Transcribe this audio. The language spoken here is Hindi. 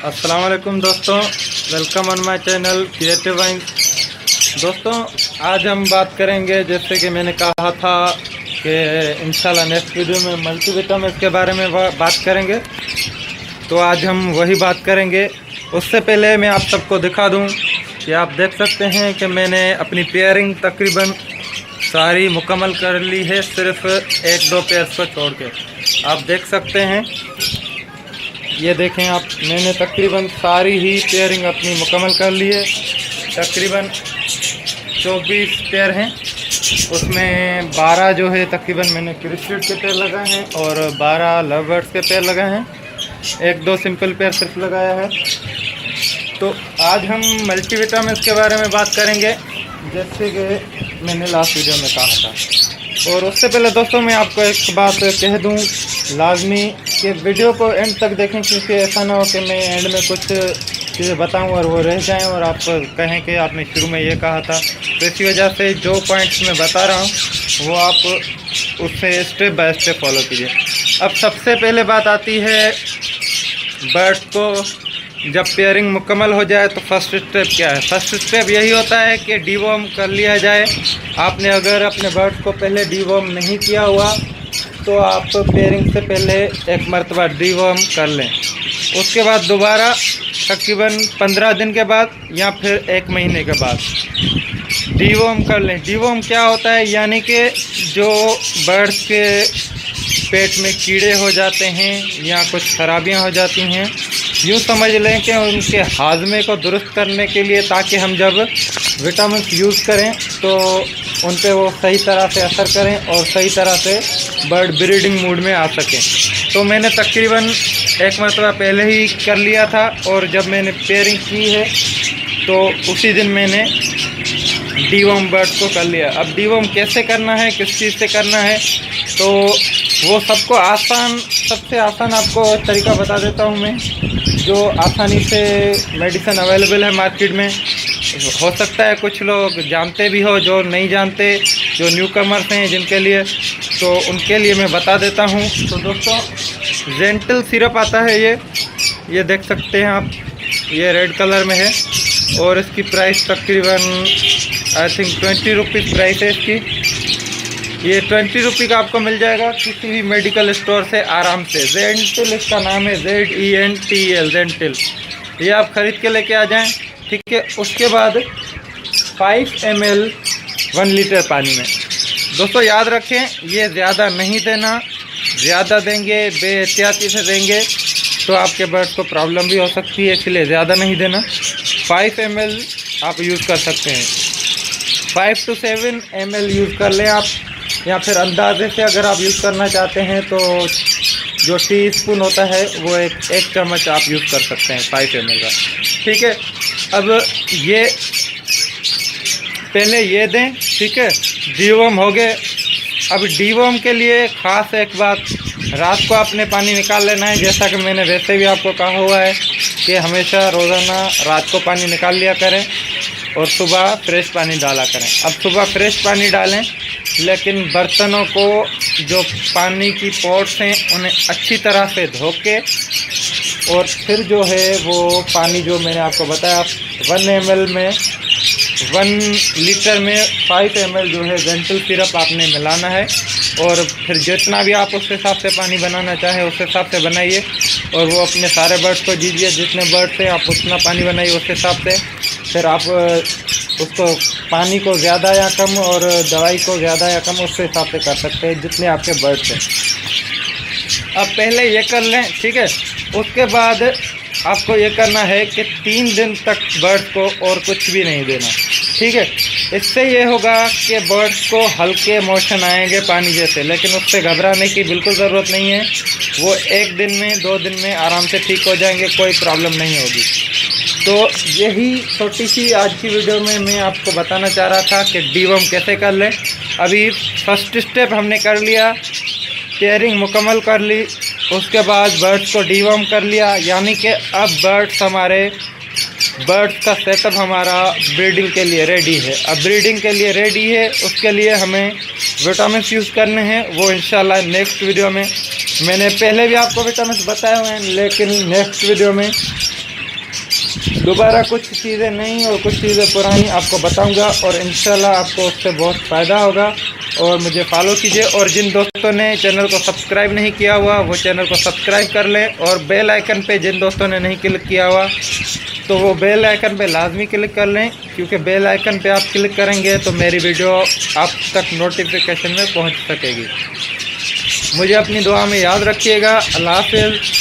अस्सलाम वालेकुम दोस्तों, welcome on my channel Creative Vines. दोस्तों आज हम बात करेंगे, जैसे कि मैंने कहा था कि इंशाल्लाह नेक्स्ट वीडियो में मल्टीविटामिन के बारे में बात करेंगे, तो आज हम वही बात करेंगे। उससे पहले मैं आप सबको दिखा दूं कि आप देख सकते हैं कि मैंने अपनी पेयरिंग तकरीबन सारी मुकम्मल कर ली है, सिर्फ एक दो पेयर्स को छोड़ के। आप देख सकते हैं, ये देखें आप, मैंने तकरीबन सारी ही पेयरिंग अपनी मुकम्मल कर ली है। तकरीबन 24 पेयर हैं, उसमें 12 जो है तकरीबन मैंने क्रिस्टेड के पेयर लगाए हैं और 12 लव बर्ड्स के पेयर लगाए हैं, एक दो सिंपल पेयर सिर्फ लगाया है। तो आज हम मल्टीविटामिन के बारे में बात करेंगे, जैसे कि मैंने लास्ट वीडियो में कहा था। और उससे पहले दोस्तों मैं आपको एक बात कह दूं, लाजमी कि वीडियो को एंड तक देखें, क्योंकि ऐसा ना हो कि मैं एंड में कुछ चीज़ें बताऊं और वो रह जाएं और आप कहें कि आपने शुरू में ये कहा था। तो इसी वजह से जो पॉइंट्स मैं बता रहा हूं वो आप उससे स्टेप बाय स्टेप फॉलो कीजिए। अब सबसे पहले बात आती है बर्ड को जब पेयरिंग मुकम्मल हो जाए तो फर्स्ट स्टेप क्या है। फर्स्ट स्टेप यही होता है कि डीवॉर्म कर लिया जाए। आपने अगर अपने बर्ड्स को पहले डीवॉर्म नहीं किया हुआ तो आप पेयरिंग से पहले एक मरतबा डीवॉर्म कर लें। उसके बाद दोबारा तकरीबन 15 दिन के बाद या फिर 1 महीने के बाद डीवॉर्म कर लें। डीवॉर्म क्या होता है, यानी कि जो बर्ड्स के पेट में कीड़े हो जाते हैं या कुछ खराबियां हो जाती हैं, यूँ समझ लें कि उनके हाजमे को दुरुस्त करने के लिए, ताकि हम जब विटामिन यूज़ करें तो उन पे वो सही तरह से असर करें और सही तरह से बर्ड ब्रीडिंग मूड में आ सकें। तो मैंने तकरीबन एक मरतबा पहले ही कर लिया था और जब मैंने पेयरिंग की है तो उसी दिन मैंने डीवॉर्म बर्ड्स को कर लिया। अब डीवॉर्म कैसे करना है, किस चीज़ से करना है, तो वो सबको आसान, सबसे आसान आपको तरीका बता देता हूँ मैं, जो आसानी से मेडिसिन अवेलेबल है मार्केट में। हो सकता है कुछ लोग जानते भी हो, जो नहीं जानते, जो न्यू कमर्स हैं जिनके लिए, तो उनके लिए मैं बता देता हूँ। तो दोस्तों जेंटल सिरप आता है, ये देख सकते हैं आप, ये रेड कलर में है और इसकी प्राइस तकरीबन आई थिंक 20 रुपीज़ प्राइस है इसकी। ये 20 रुपये का आपको मिल जाएगा किसी भी मेडिकल स्टोर से आराम से। जेंटिल इसका नाम है, ZENTL, जेंटिल। ये आप ख़रीद के लेके आ जाएं, ठीक है। उसके बाद 5 ml 1 लीटर पानी में। दोस्तों याद रखें, ये ज़्यादा नहीं देना, ज़्यादा देंगे, बेएहतियाती से देंगे तो आपके बर्ड को प्रॉब्लम भी हो सकती है, इसलिए ज़्यादा नहीं देना। 5 ml आप यूज़ कर सकते हैं, 5 to 7 ml यूज़ कर लें आप, या फिर अंदाजे से अगर आप यूज़ करना चाहते हैं तो जो टीस्पून होता है वो एक चम्मच आप यूज़ कर सकते हैं 5 ml का, ठीक है। अब ये पहले ये दें, ठीक है। डीवॉर्म हो गए। अब डीवॉर्म के लिए ख़ास एक बात, रात को आपने पानी निकाल लेना है, जैसा कि मैंने वैसे भी आपको कहा हुआ है कि हमेशा रोज़ाना रात को पानी निकाल लिया करें और सुबह फ्रेश पानी डाला करें। अब सुबह फ्रेश पानी डालें, लेकिन बर्तनों को, जो पानी की पॉट्स हैं, उन्हें अच्छी तरह से धो के, और फिर जो है वो पानी जो मैंने आपको बताया 1 ml में, 1 लीटर में 5 ml जो है जेंटल सिरप आपने मिलाना है। और फिर जितना भी आप उस हिसाब से पानी बनाना चाहें उस हिसाब से बनाइए और वो अपने सारे बर्ड्स को दीजिए। जितने बर्ड्स हैं आप उतना पानी बनाइए उस हिसाब से। फिर आप उसको पानी को ज़्यादा या कम और दवाई को ज़्यादा या कम उस हिसाब से कर सकते हैं जितने आपके बर्ड्स हैं। अब पहले ये कर लें, ठीक है। उसके बाद आपको ये करना है कि 3 दिन तक बर्ड्स को और कुछ भी नहीं देना, ठीक है। इससे ये होगा कि बर्ड्स को हल्के मोशन आएंगे पानी जैसे, लेकिन उससे घबराने की बिल्कुल ज़रूरत नहीं है। वो 1 दिन में, 2 दिन में आराम से ठीक हो जाएंगे, कोई प्रॉब्लम नहीं होगी। तो यही छोटी सी आज की वीडियो में मैं आपको बताना चाह रहा था कि डीवॉर्म कैसे कर लें। अभी फर्स्ट स्टेप हमने कर लिया, पेयरिंग मुकम्मल कर ली, उसके बाद बर्ड्स को डीवॉर्म कर लिया, यानी कि अब बर्ड्स का सेटअप हमारा ब्रीडिंग के लिए रेडी है। अब ब्रीडिंग के लिए रेडी है, उसके लिए हमें विटामिन यूज़ करने हैं, वो इंशाल्लाह नेक्स्ट वीडियो में। मैंने पहले भी आपको विटामिन बताए हुए हैं, लेकिन नेक्स्ट वीडियो में दोबारा कुछ चीज़ें नई और कुछ चीज़ें पुरानी आपको बताऊंगा और इंशाल्लाह आपको उससे बहुत फ़ायदा होगा। और मुझे फॉलो कीजिए, और जिन दोस्तों ने चैनल को सब्सक्राइब नहीं किया हुआ वो चैनल को सब्सक्राइब कर लें, और बेल आइकन पे जिन दोस्तों ने नहीं क्लिक किया हुआ तो वो बेल आइकन पे लाजमी क्लिक कर लें, क्योंकि बेल आइकन पे आप क्लिक करेंगे तो मेरी वीडियो आप तक नोटिफिकेशन में पहुंच सकेगी। मुझे अपनी दुआ में याद रखिएगा। अल्लाह हाफ़िज़।